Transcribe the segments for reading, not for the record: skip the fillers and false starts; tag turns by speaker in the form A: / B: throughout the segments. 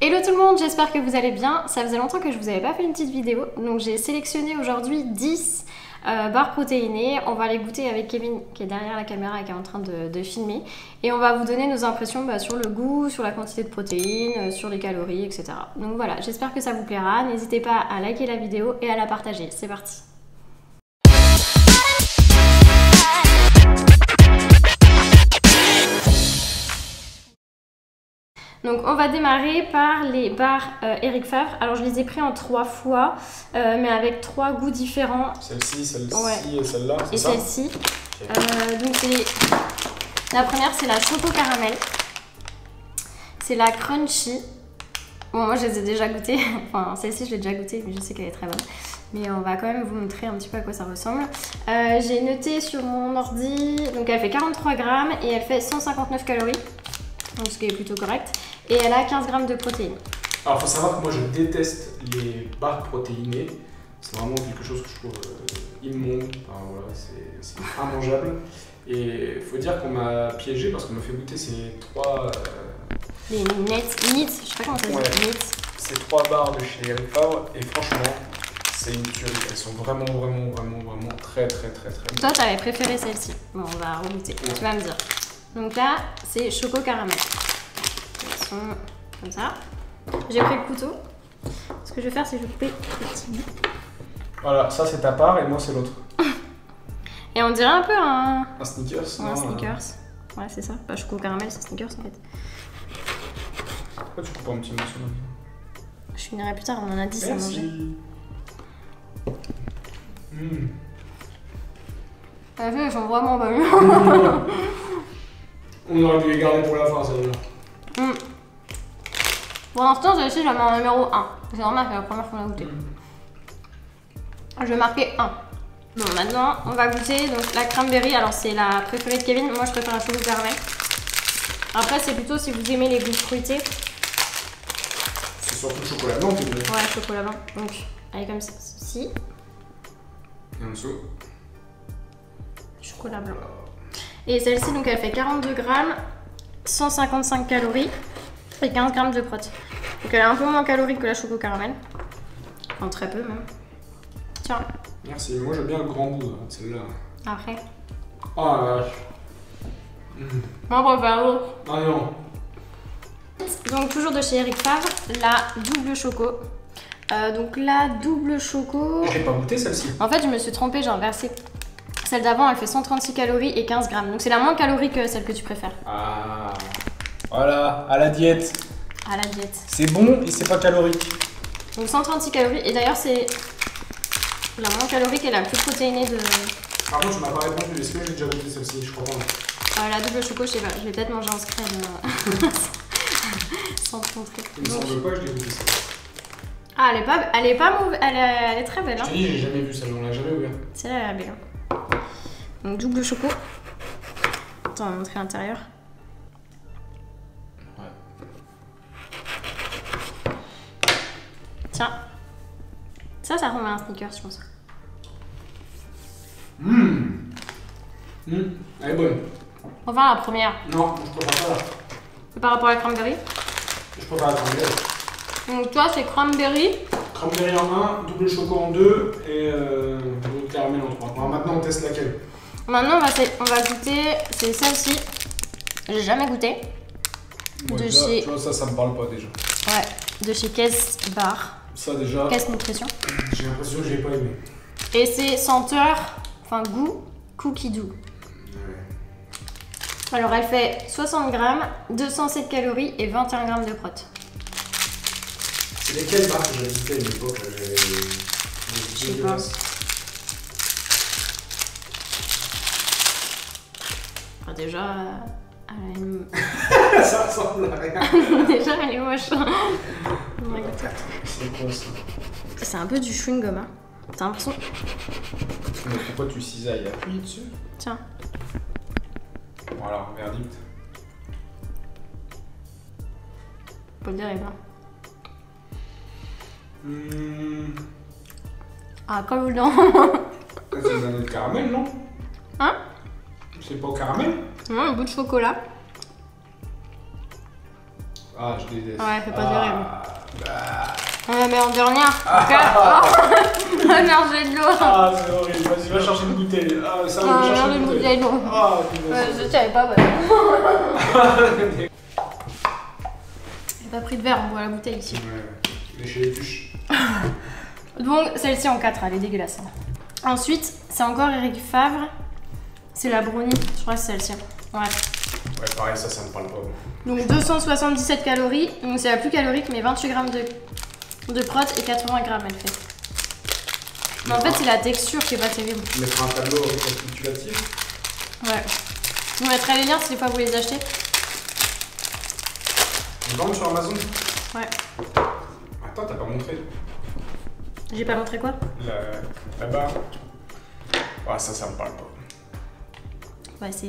A: Hello tout le monde, j'espère que vous allez bien. Ça faisait longtemps que je vous avais pas fait une petite vidéo, donc j'ai sélectionné aujourd'hui 10 barres protéinées. On va les goûter avec Kevin qui est derrière la caméra et qui est en train de filmer. Et on va vous donner nos impressions sur le goût, sur la quantité de protéines, sur les calories, etc. Donc voilà, j'espère que ça vous plaira. N'hésitez pas à liker la vidéo et à la partager. C'est parti. Donc on va démarrer par les barres Eric Favre. Alors je les ai pris en 3 fois, mais avec 3 goûts différents.
B: Celle-ci, celle-ci
A: ouais.
B: Et celle-là, c'est
A: et
B: ça?
A: celle-ci. Okay. Donc la première c'est la choco caramel. C'est la crunchy. Bon moi je les ai déjà goûtées. Enfin celle-ci je l'ai déjà goûtée, mais je sais qu'elle est très bonne. Mais on va quand même vous montrer un petit peu à quoi ça ressemble. J'ai noté sur mon ordi, donc elle fait 43 grammes et elle fait 159 calories. Donc ce qui est plutôt correct. Et elle a 15 grammes de protéines.
B: Alors, il faut savoir que moi, je déteste les barres protéinées. C'est vraiment quelque chose que je trouve immonde. Enfin, voilà, c'est immangeable. Et il faut dire qu'on m'a piégé parce qu'on m'a fait goûter ces 3...
A: Les Neat, je sais pas comment ça se dit, Neat.
B: Ces 3 barres de chez Eric Favre. Et franchement, c'est une tuerie. Elles sont vraiment très bonnes.
A: Toi, t'avais préféré celle-ci. Bon, on va regoûter. Ouais. Tu vas me dire. Donc là, c'est choco caramel. Ils sont comme ça. J'ai pris le couteau. Ce que je vais faire, c'est que je vais couper le petit bout.
B: Voilà, ça c'est ta part et moi c'est l'autre.
A: Et on dirait un peu un
B: Snickers.
A: Ouais, un Snickers. Ouais, c'est ça. Bah, choco caramel, c'est Snickers en fait.
B: Pourquoi tu coupes un petit morceau là?
A: Je finirai plus tard, on en a 10 à manger. T'as vu, elles sont vraiment bonnes.
B: On aurait dû les garder pour la fin, celle-là.
A: Pour l'instant, celle-ci, je la mets en numéro 1. C'est normal, c'est la première fois qu'on l'a goûté. Je vais marquer 1. Bon, maintenant, on va goûter donc, la cranberry. Alors, c'est la préférée de Kevin. Moi, je préfère la choco caramel. Après, c'est plutôt si vous aimez les goûts fruités.
B: C'est surtout le chocolat blanc, tu veux dire?
A: Ouais, chocolat blanc. Donc, elle est comme ceci.
B: Et en dessous.
A: Chocolat blanc. Et celle-ci, donc, elle fait 42 grammes, 155 calories et 15 grammes de prot. Donc, elle est un peu moins calorique que la choco caramel. Enfin, très peu même. Tiens.
B: Merci. Moi, j'aime bien le grand goût, de celle-là.
A: Après.
B: Oh la vache.
A: Moi, je préfère l'autre.
B: Ah non.
A: Donc, toujours de chez Eric Favre, la double choco. Donc, la double choco.
B: J'ai pas goûté celle-ci.
A: En fait, je me suis trompée, j'ai inversé. Celle d'avant, elle fait 136 calories et 15 grammes. Donc, c'est la moins calorique que celle que tu préfères.
B: Ah. Voilà, à la diète.
A: À la diète.
B: C'est bon et c'est pas calorique.
A: Donc, 136 calories. Et d'ailleurs, c'est la moins calorique et la plus protéinée de.
B: Par contre, tu m'as pas répondu. Est-ce que j'ai déjà goûté celle-ci? Je crois pas.
A: La double choco, je sais pas. Je vais peut-être manger un scred sans te montrer.
B: Il me semble pas que je l'ai goûté celle-là.
A: Ah, elle est pas mauvaise. Elle est très belle.
B: Je te dis, j'ai jamais vu celle-là. On l'a jamais ouvert.
A: Celle-là, elle est belle. Donc, double choco. Attends, on va montrer l'intérieur. Tiens, ça ressemble à un Snickers, je pense.
B: Elle est bonne.
A: Enfin, la première.
B: Non, je préfère pas là.
A: Par rapport à la cranberry.
B: Je préfère la cranberry.
A: Donc, toi, c'est cranberry.
B: Cranberry en 1, double choco en 2 et double caramel en 3. Alors maintenant, on teste laquelle?
A: Maintenant, on va goûter. C'est celle-ci. J'ai jamais goûté.
B: Ouais,
A: de
B: déjà,
A: chez.
B: Tu vois, ça me parle pas déjà.
A: Ouais, de chez Caisse Bar.
B: Ça déjà.
A: Caisse Nutrition.
B: J'ai l'impression que j'ai pas aimé.
A: Et c'est senteur, enfin goût, cookie doux. Ouais. Alors elle fait 60 grammes, 207 calories et 21 grammes de prot.
B: C'est lesquelles barres que j'avais goûté à une époque?
A: Je sais pas. Ah, déjà,
B: ça ressemble à rien.
A: déjà elle est moche.
B: C'est quoi ça?
A: C'est un peu du chewing-gum. Hein. T'as l'impression.
B: Mais pourquoi tu cisailles? Appuie dessus.
A: Tiens.
B: Voilà, verdict.
A: Faut le dire, et ben. Ah, comme dedans.
B: C'est un autre caramel, non?
A: Hein?
B: C'est pas au caramel?
A: Non, un bout de chocolat.
B: Ah, je déteste.
A: Ouais, fais pas durer.
B: Bah.
A: Ouais, mais en dernière. Ok. Merde, j'ai de l'eau.
B: Ah, c'est horrible. Vas-y, va chercher une bouteille. Ah, ça va,
A: Ah,
B: chercher
A: merde,
B: une
A: une
B: bouteille.
A: bouteille d'eau.
B: Ah,
A: Je savais pas, ouais. J'ai pas pris de verre, on voit la bouteille ici.
B: Ouais, lécher les tuches.
A: Donc, celle-ci en 4, elle est dégueulasse. Ensuite, c'est encore Eric Favre. C'est la brownie. Je crois que c'est celle-ci. Ouais.
B: Ouais, pareil, ça me parle pas.
A: Donc 277 calories, donc c'est la plus calorique, mais 28 grammes de prot et 80 grammes elle fait. Mais en fait c'est la texture qui est pas terrible.
B: Tu mettras un tableau récapitulatif.
A: Ouais. Je vous mettrai les liens si des fois vous les achetez.
B: Ils vendent sur Amazon.
A: Ouais.
B: Attends, t'as pas montré.
A: J'ai pas montré quoi?
B: La barre. Ah, ça me parle pas.
A: Ouais, c'est...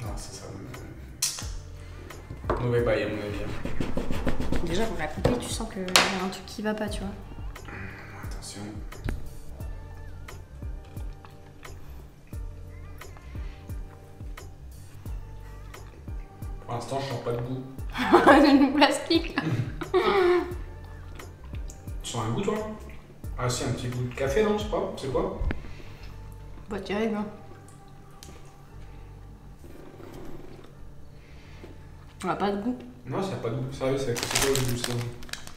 B: Non, ça me... Mauvais bail à mon avis.
A: Déjà pour la couper, tu sens qu'il y a un truc qui va pas, tu vois.
B: Attention. Pour l'instant, je sens pas de goût.
A: C'est du plastique.
B: Tu sens un goût, toi? Ah si, un petit goût de café, non? Je sais pas. C'est quoi?
A: Pas terrible, hein. On a pas de goût.
B: Non, ça n'a pas de goût. Sérieux, c'est quoi le goût, ça?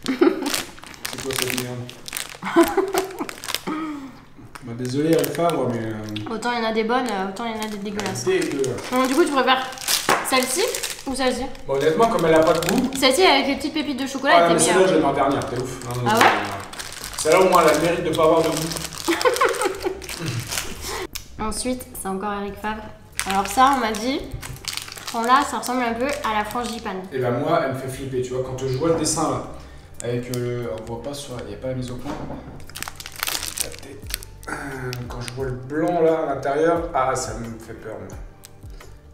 B: C'est quoi cette merde? Bah désolé, Eric Favre, mais...
A: Autant il y en a des bonnes, autant il y en a des dégueulasses.
B: Dégueulasse.
A: Donc, du coup, tu préfères celle-ci ou celle-ci?
B: Bon, honnêtement, comme elle a pas de goût...
A: Celle-ci avec les petites pépites de chocolat,
B: Ah,
A: elle
B: mais
A: était
B: celle-là,
A: meilleure.
B: je l'ai mis en dernière, t'es ouf. Non,
A: Ah ouais?
B: Celle-là, au moins, elle a le mérite de pas avoir de goût.
A: Ensuite, c'est encore Eric Favre. Alors ça, on m'a dit, prends-la, ça ressemble un peu à la frangipane.
B: Et bah moi, elle me fait flipper, tu vois, quand je vois le dessin là, avec on voit pas sur, il n'y a pas la mise au point. La tête. Quand je vois le blanc là à l'intérieur, ah ça me fait peur. Moi.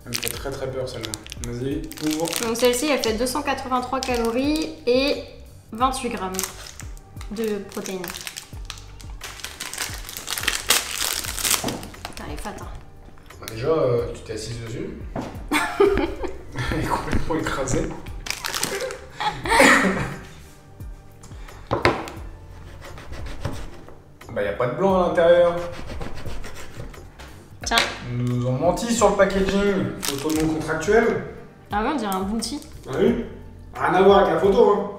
B: Elle me fait très très peur celle-là. Vas-y, ouvre.
A: Donc celle-ci, elle fait 283 calories et 28 grammes de protéines. Putain, elle est fat, hein.
B: Bah déjà, tu t'es assise dessus. Elle est complètement écrasée. Bah y a pas de blanc à l'intérieur.
A: Tiens.
B: Ils nous ont menti sur le packaging. Photo non contractuelle.
A: Ah ouais, on dirait un bounty.
B: Ah oui. Rien à voir avec la photo, hein.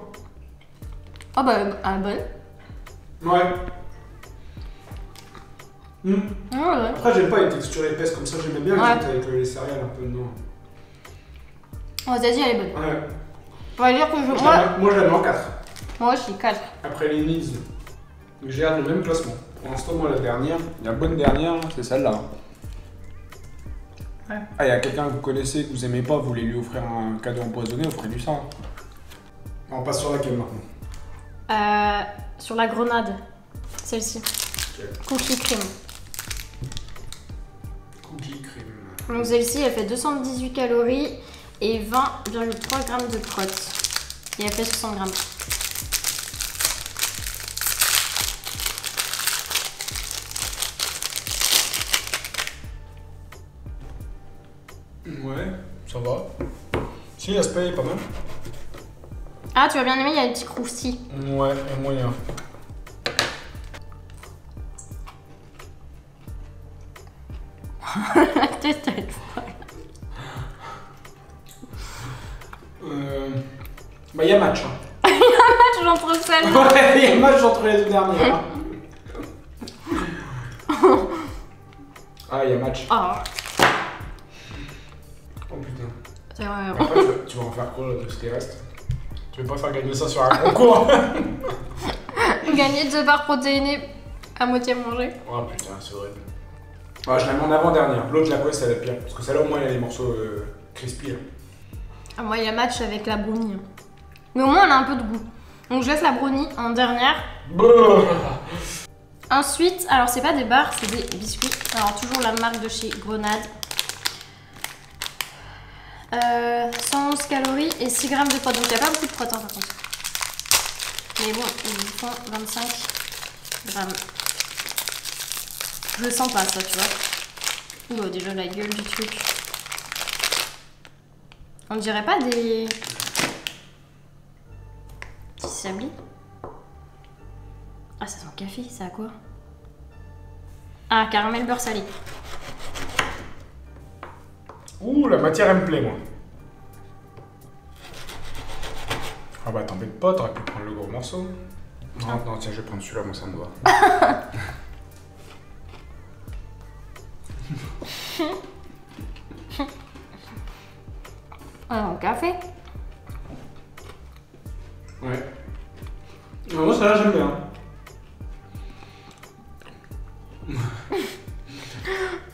A: Oh bah, ah bonne.
B: Ouais.
A: Ah ouais.
B: Après, j'aime pas les textures épaisses comme ça, j'aimais bien les autres avec les céréales un peu dedans.
A: On t'a dit, elle est bonne.
B: Ouais.
A: On va dire que je...
B: Moi, je la mets en 4.
A: Moi, je suis 4.
B: Après les Needs. Donc, j'ai le même classement. Pour l'instant, moi, la dernière, la bonne dernière, c'est celle-là. Ouais. Ah, il y a quelqu'un que vous connaissez, que vous aimez pas, vous voulez lui offrir un cadeau empoisonné, offrez-lui ça. On passe sur laquelle maintenant?
A: Sur la grenade. Celle-ci.
B: Okay.
A: Cookie cream.
B: Cookie cream.
A: Donc celle-ci, elle fait 218 calories et 20,3 grammes de prot. Et elle fait 60 grammes.
B: Ouais, ça va. Si, l'aspect est pas mal.
A: Ah, tu vas bien aimer, il y a des petits croustilles.
B: Ouais, et moyen.
A: La tête, elle est folle.
B: Bah, il y a match. Hein.
A: Il y a un match entre celles-là.
B: Ouais, il y a match entre les deux dernières. Hein. Ah, il y a match.
A: Oh.
B: Oh putain.
A: C'est vrai.
B: Après, tu vas en faire quoi là, de ce qui reste? Tu veux pas faire gagner ça sur un concours?
A: Gagner 2 barres protéinées à moitié mangées.
B: Oh putain, c'est horrible. Ah, je la mets en avant-dernière. L'autre, je la connais, c'est la pire. Parce que celle-là, au moins, il y a des morceaux crispy. Là.
A: Ah, moi, il y a match avec la brownie. Mais au moins, elle a un peu de goût. Donc, je laisse la brownie en dernière. Ensuite, alors, c'est pas des barres, c'est des biscuits. Alors, toujours la marque de chez Grenade. 111 calories et 6 grammes de prot. Donc, il n'y a pas beaucoup de prot, par contre. Mais bon, ils font 25 grammes. Je le sens pas, ça, tu vois. Ouh, déjà la gueule du truc. On dirait pas des s'établit. Ah, ça sent le café, c'est à quoi? Ah, caramel beurre salé.
B: Ouh, la matière, elle me plaît, moi. Ah bah t'embête pas, t'aurais pu prendre le gros morceau. Non, non, tiens, je vais prendre celui-là, moi ça me va.
A: Ah, un café.
B: Ouais. Moi, ça là, j'aime bien.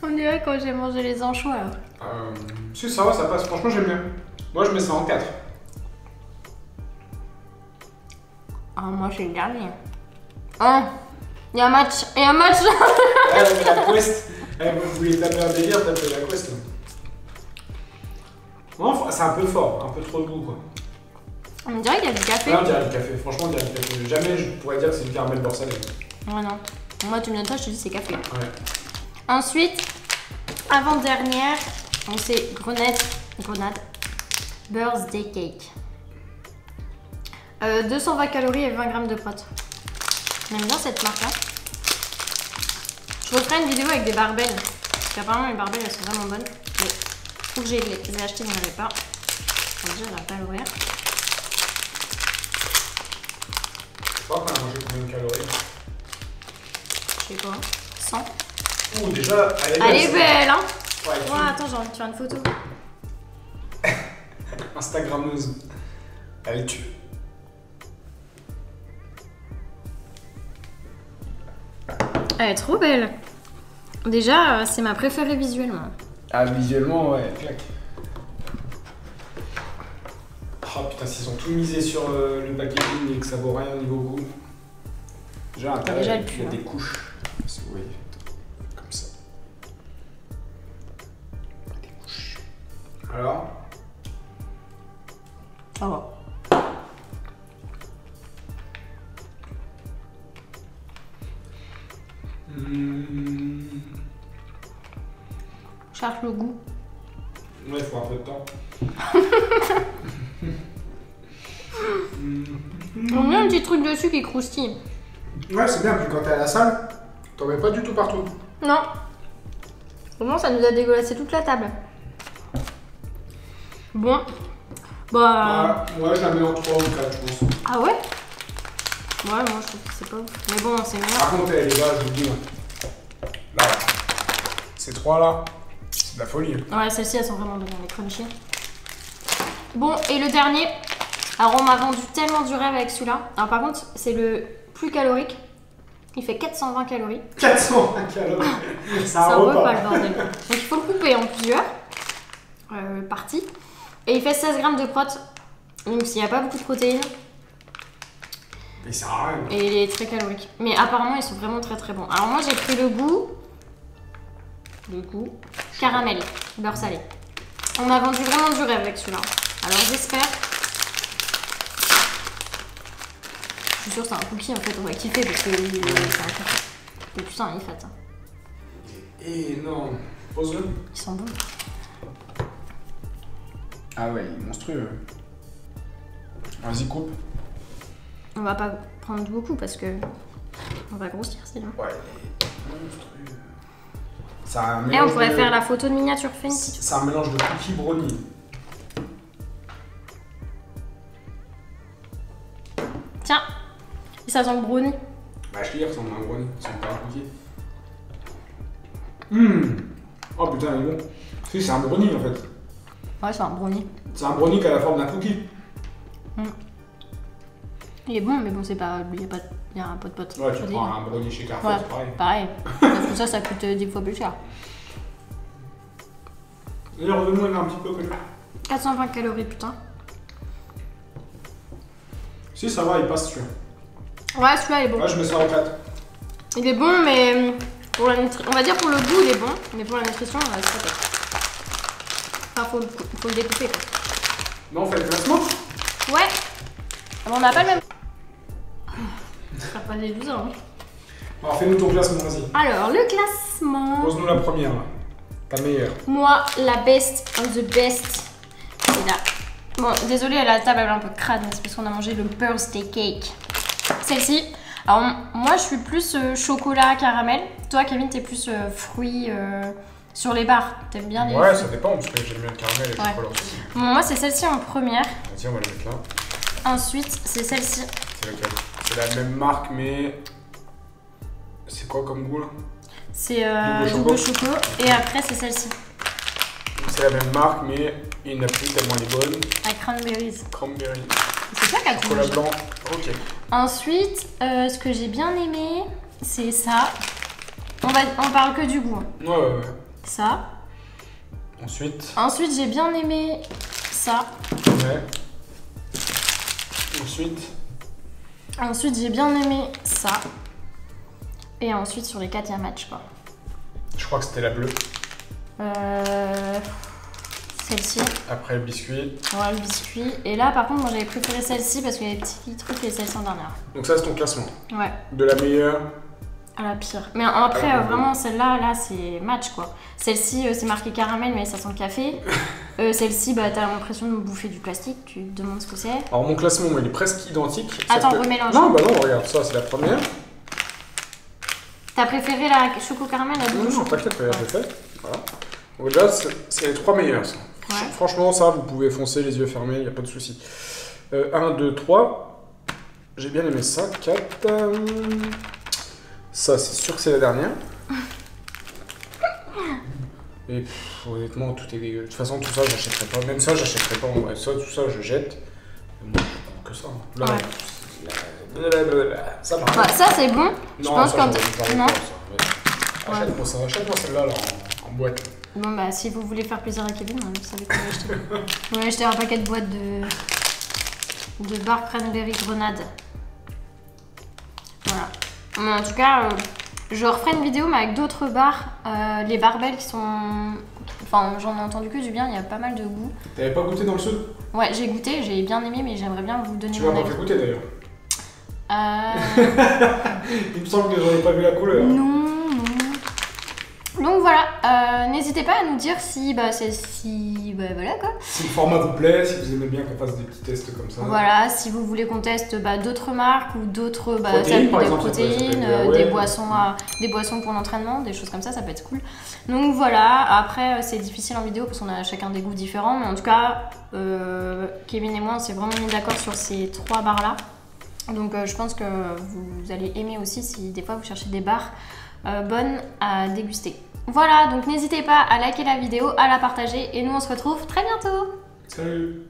A: On dirait quand j'ai mangé les anchois là.
B: Si, ça va, ça passe. Franchement, j'aime bien. Moi, je mets ça en 4.
A: Ah, moi j'ai le dernier. Ah, il y a un match. Il y a un match.
B: Eh, la quest. Eh, vous voulez taper un délire, tapez la quest. Là. Non, c'est un peu fort, un peu trop de goût quoi.
A: On dirait qu'il y a du café.
B: Là, on dirait du café. Franchement, on dirait du café. Jamais je pourrais dire que c'est du caramel beurre salé.
A: Ouais, non. Moi, tu me donnes ça, je te dis c'est café.
B: Ouais.
A: Ensuite, avant-dernière, on sait grenade birthday cake. 220 calories et 20 grammes de prot. J'aime bien cette marque là. Je referai une vidéo avec des barbelles. Parce qu'apparemment les barbelles elles sont vraiment bonnes. Mais où j'ai les ai achetées, il n'y en avait pas. Donc déjà, elle va pas l'ouvrir.
B: Je crois qu'on a mangé combien de calories?
A: Je sais pas. 100.
B: Ouh, déjà,
A: Elle est belle, hein?
B: Ouais,
A: Ouais, attends, j'ai envie de faire une photo.
B: Instagrammeuse. Elle tue.
A: Elle est trop belle. Déjà, c'est ma préférée visuellement.
B: Ah, visuellement, ouais, clac. Oh putain, s'ils ont tout misé sur le packaging et que ça vaut rien au niveau goût. Déjà, à l'intérieur, il y a des couches. Si vous voyez, comme ça. Des couches. Alors?
A: Ça va. Cherche le goût.
B: Ouais, il faut un peu de temps.
A: On met un petit truc dessus qui croustille.
B: Ouais, c'est bien, puis quand t'es à la salle, t'en mets pas du tout partout.
A: Non. Vraiment, ça nous a dégueulassé toute la table. Bon. Bah.
B: Ouais, je la mets en 3 ou 4, je pense.
A: Ah ouais? Ouais, moi je trouve que c'est pas ouf. Mais bon, c'est meilleur.
B: Par contre, les gars, je vous dis, là, ces 3 là, c'est de la folie.
A: Ouais, celles-ci elles sont vraiment bonnes, les crunchy. Bon, et le dernier. Alors, on m'a vendu tellement du rêve avec celui-là. Alors, par contre, c'est le plus calorique. Il fait 420 calories.
B: 420 calories. C'est un
A: repas, le bordel. Donc, il faut le couper en plusieurs parties. Et il fait 16 grammes de prot. Donc, s'il n'y a pas beaucoup de protéines.
B: Mais ça sert à rien.
A: Et il est très calorique. Mais apparemment, ils sont vraiment très très bons. Alors, moi, j'ai pris le goût. Caramel, beurre salé. On m'a vendu vraiment du rêve avec celui-là. Alors, j'espère. Je suis sûre que c'est un cookie en fait, on va kiffer parce que c'est un cookie. Mais putain, il est fat.
B: Énorme. Pose-le.
A: Ils sont bons.
B: Ah ouais, il est monstrueux. Vas-y, coupe.
A: On va pas prendre beaucoup parce que on va grossir sinon.
B: Ouais, il est monstrueux. C'est un
A: Et
B: mélange
A: on pourrait faire la photo de miniature, fais une petite.
B: C'est un mélange de cookie brownie.
A: Tiens, et ça sent le brownie.
B: Bah, je te dis, il ressemble à un brownie, c'est pas un cookie. Oh putain, il est bon. Si, c'est un brownie en fait.
A: Ouais, c'est un brownie.
B: C'est un brownie qui a la forme d'un cookie.
A: Il est bon, mais bon, c'est pas. Il y a pas de pote.
B: Ouais, tu prends un brownie chez Carrefour,
A: ouais,
B: c'est pareil.
A: Pareil. Parce que ça coûte 10 fois plus cher.
B: D'ailleurs, redonne-moi un petit peu quand même.
A: 420 calories, putain.
B: Si, ça va, il passe celui-là.
A: Ouais, celui-là est bon.
B: Ouais, je mets ça en 4.
A: Il est bon, mais pour la on va dire pour le goût, il est bon, mais pour la nutrition, c'est pas top. Enfin, faut le découper quoi.
B: Non, on fait le classement.
A: Ouais. On n'a pas le même. Ça pas les 12 ans.
B: Alors, fais-nous ton classement, vas-y.
A: Alors, le classement.
B: Pose-nous la première, là. Ta meilleure.
A: Moi, la best of the best, c'est la Bon, désolée, la table elle est un peu crade, mais c'est parce qu'on a mangé le birthday cake. Celle-ci, alors moi je suis plus chocolat caramel. Toi, Kevin, t'es plus fruits sur les barres. T'aimes bien les.
B: Ouais, ça dépend parce que j'aime bien le caramel et le chocolat aussi.
A: Bon, moi c'est celle-ci en première.
B: Tiens, on va la mettre là.
A: Ensuite, c'est celle-ci.
B: C'est laquelle? C'est la même marque, mais. C'est quoi comme goût là?
A: C'est double choco. Et après, c'est celle-ci.
B: C'est la même marque, mais il n'y en a plus tellement elle est bonne.
A: La cranberries.
B: Cranberry.
A: C'est ça qu'a tout
B: Chocolat
A: mangé.
B: blanc. Ok.
A: Ensuite, ce que j'ai bien aimé, c'est ça. On parle que du goût. Hein.
B: Ouais.
A: Ça.
B: Ensuite.
A: Ensuite, j'ai bien aimé ça.
B: Ouais. Ensuite,
A: j'ai bien aimé ça. Et ensuite, sur les 4, il y a match quoi.
B: je crois que c'était la bleue.
A: Celle-ci.
B: Après le biscuit.
A: Ouais, le biscuit. Et là, par contre, moi j'avais préféré celle-ci parce qu'il y a des petits trucs et celle-ci en dernière.
B: Donc ça, c'est ton classement.
A: Ouais.
B: De la meilleure.
A: À la pire. Mais après, vraiment, celle-là, là, c'est match quoi. Celle-ci, c'est marqué caramel, mais ça sent le café. Celle-ci, bah, t'as l'impression de bouffer du plastique. Tu te demandes ce que c'est.
B: Alors, mon classement, il est presque identique.
A: Attends, remélange.
B: Non, bah non, regarde, ça, c'est la première.
A: T'as préféré la choco caramel, la double
B: Non, t'inquiète, regarde, j'ai fait. Voilà. Donc là, c'est les 3 meilleures, ça.
A: Ouais.
B: Franchement, ça, vous pouvez foncer les yeux fermés, il n'y a pas de souci. 1, 2, 3. J'ai bien aimé ça. 4. Ça, c'est sûr que c'est la dernière. Et honnêtement, tout est dégueu. De toute façon, tout ça, j'achèterai pas. Même ça, j'achèterai pas. Ouais, ça, tout ça, je jette. Moi, je prends que ça. Là,
A: ouais.
B: Ça,
A: ouais, ça, c'est bon.
B: Non,
A: je pense
B: ça,
A: quand. Non.
B: Achète-moi ça. Achète-moi celle-là, là, en boîte.
A: Bon, bah, si vous voulez faire plaisir à Kevin, vous savez quoi acheter. On va acheter un paquet de boîtes de bar cranberry grenade. Voilà. Mais en tout cas, je referai une vidéo mais avec d'autres bars. Les barbelles qui sont... Enfin, j'en ai entendu que du bien, il y a pas mal de goût.
B: T'avais pas goûté dans le sud?
A: Ouais, j'ai goûté, j'ai bien aimé, mais j'aimerais bien vous donner
B: tu
A: mon
B: m'as
A: avis.
B: pas fait goûter d'ailleurs. Il me semble que j'en ai pas vu la couleur.
A: Non. Donc voilà, n'hésitez pas à nous dire si, voilà quoi.
B: Si le format vous plaît, si vous aimez bien qu'on fasse des petits tests comme ça.
A: Voilà, si vous voulez qu'on teste d'autres marques ou d'autres
B: protéines, par exemple,
A: protéines, des boissons pour l'entraînement, des choses comme ça peut être cool. Donc voilà, après c'est difficile en vidéo parce qu'on a chacun des goûts différents, mais en tout cas, Kevin et moi on s'est vraiment mis d'accord sur ces 3 bars là. Donc je pense que vous allez aimer aussi si des fois vous cherchez des bars bonnes à déguster. Voilà, donc n'hésitez pas à liker la vidéo, à la partager et nous on se retrouve très bientôt.
B: Salut.